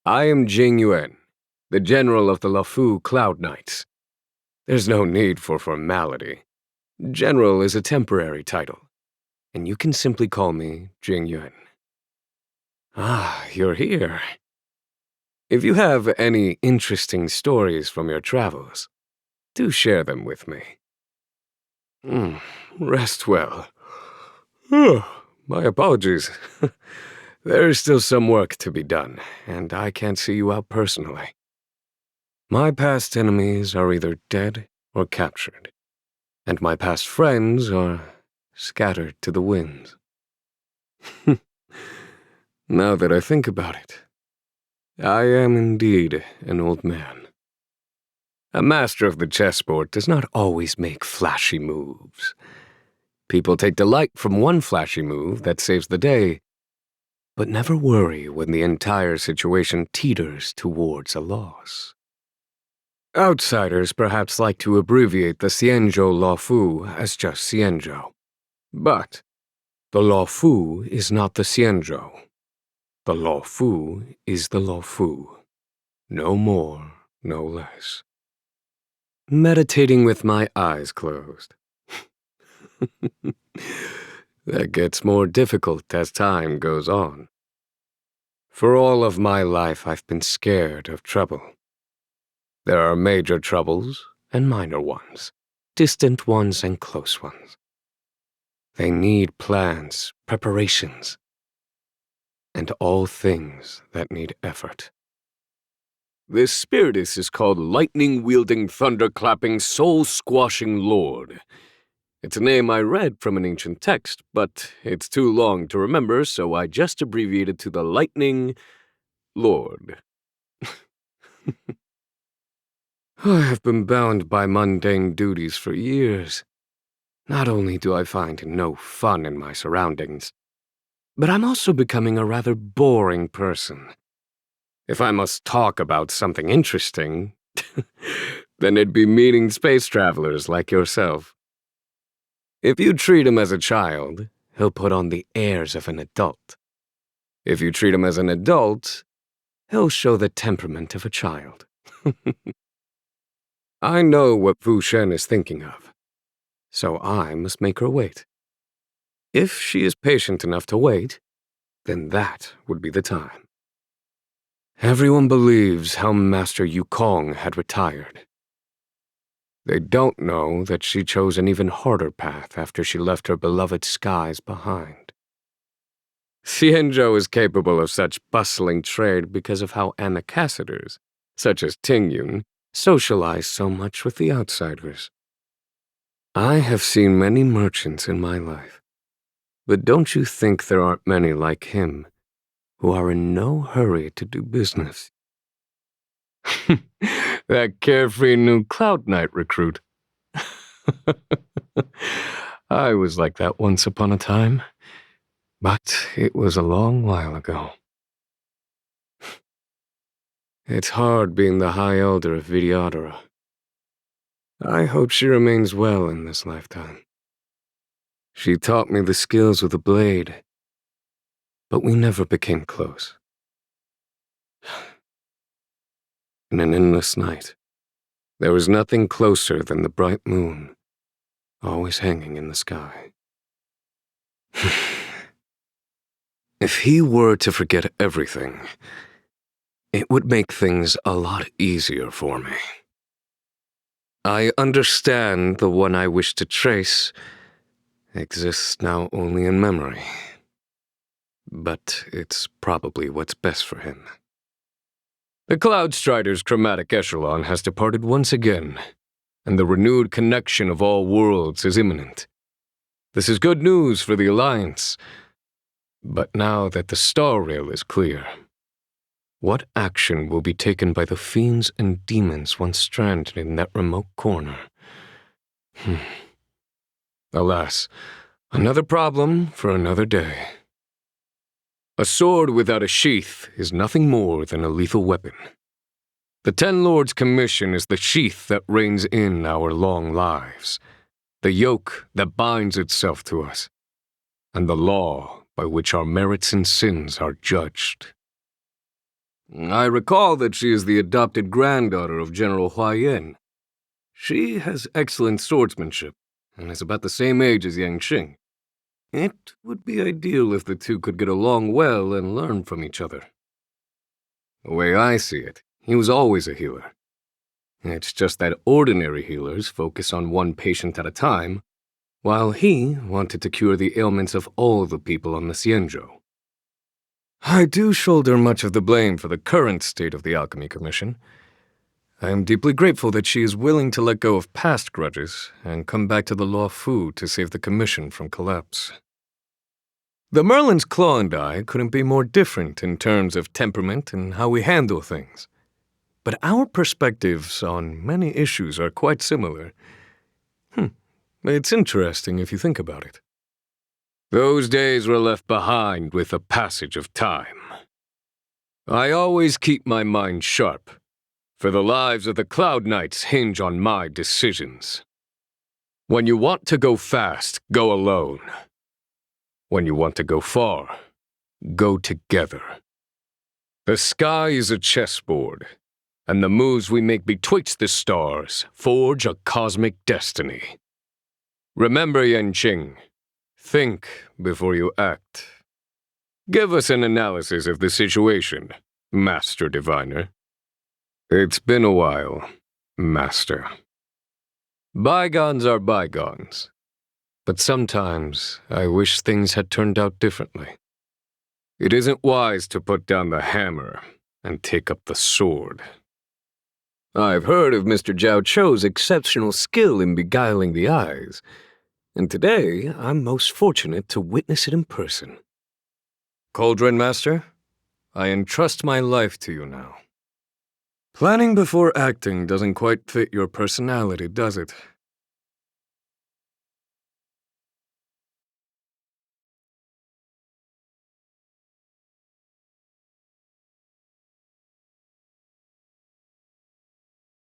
I am Jing Yuan, the general of the Luofu Cloud Knights. There's no need for formality. General is a temporary title, and you can simply call me Jing Yuan. Ah, you're here. If you have any interesting stories from your travels, do share them with me. Rest well. My apologies. There is still some work to be done, and I can't see you out personally. My past enemies are either dead or captured, and my past friends are scattered to the winds. Now that I think about it, I am indeed an old man. A master of the chessboard does not always make flashy moves. People take delight from one flashy move that saves the day, but never worry when the entire situation teeters towards a loss. Outsiders perhaps like to abbreviate the Xianzhou Luofu as just Xianzhou. But the Luofu is not the Xianzhou. The Luofu is the Luofu. No more, no less. Meditating with my eyes closed. That gets more difficult as time goes on. For all of my life, I've been scared of trouble. There are major troubles and minor ones, distant ones and close ones. They need plans, preparations, and all things that need effort. This spiritus is called Lightning-Wielding, Thunder-Clapping, Soul-Squashing Lord. It's a name I read from an ancient text, but it's too long to remember, so I just abbreviated to the Lightning Lord. I have been bound by mundane duties for years. Not only do I find no fun in my surroundings, but I'm also becoming a rather boring person. If I must talk about something interesting, then it'd be meeting space travelers like yourself. If you treat him as a child, he'll put on the airs of an adult. If you treat him as an adult, he'll show the temperament of a child. I know what Fu Shen is thinking of, so I must make her wait. If she is patient enough to wait, then that would be the time. Everyone believes Helm Master Yukong had retired. They don't know that she chose an even harder path after she left her beloved skies behind. Xianzhou is capable of such bustling trade because of how ambassadors, such as Tingyun, socialize so much with the outsiders. I have seen many merchants in my life, but don't you think there aren't many like him who are in no hurry to do business? That carefree new Cloud Knight recruit. I was like that once upon a time, but it was a long while ago. It's hard being the High Elder of Vidyadhara. I hope she remains well in this lifetime. She taught me the skills with the blade, but we never became close. In an endless night, there was nothing closer than the bright moon, always hanging in the sky. If he were to forget everything, it would make things a lot easier for me. I understand the one I wish to trace exists now only in memory, but it's probably what's best for him. The Cloud Strider's chromatic echelon has departed once again, and the renewed connection of all worlds is imminent. This is good news for the Alliance, but now that the star rail is clear, what action will be taken by the fiends and demons once stranded in that remote corner? Alas, another problem for another day. A sword without a sheath is nothing more than a lethal weapon. The Ten Lords' commission is the sheath that reins in our long lives, the yoke that binds itself to us, and the law by which our merits and sins are judged. I recall that she is the adopted granddaughter of General Huayan. She has excellent swordsmanship and is about the same age as Yang Qing. It would be ideal if the two could get along well and learn from each other. The way I see it, he was always a healer. It's just that ordinary healers focus on one patient at a time, while he wanted to cure the ailments of all the people on the Xianzhou. I do shoulder much of the blame for the current state of the Alchemy Commission. I am deeply grateful that she is willing to let go of past grudges and come back to the Law Fu to save the Commission from collapse. The Merlin's Claw and I couldn't be more different in terms of temperament and how we handle things. But our perspectives on many issues are quite similar. It's interesting if you think about it. Those days were left behind with the passage of time. I always keep my mind sharp, for the lives of the Cloud Knights hinge on my decisions. When you want to go fast, go alone. When you want to go far, go together. The sky is a chessboard, and the moves we make betwixt the stars forge a cosmic destiny. Remember, Yanqing, think before you act. Give us an analysis of the situation, Master Diviner. It's been a while, Master. Bygones are bygones, but sometimes I wish things had turned out differently. It isn't wise to put down the hammer and take up the sword. I've heard of Mr. Zhao Chou's exceptional skill in beguiling the eyes, and today I'm most fortunate to witness it in person. Cauldron Master, I entrust my life to you now. Planning before acting doesn't quite fit your personality, does it?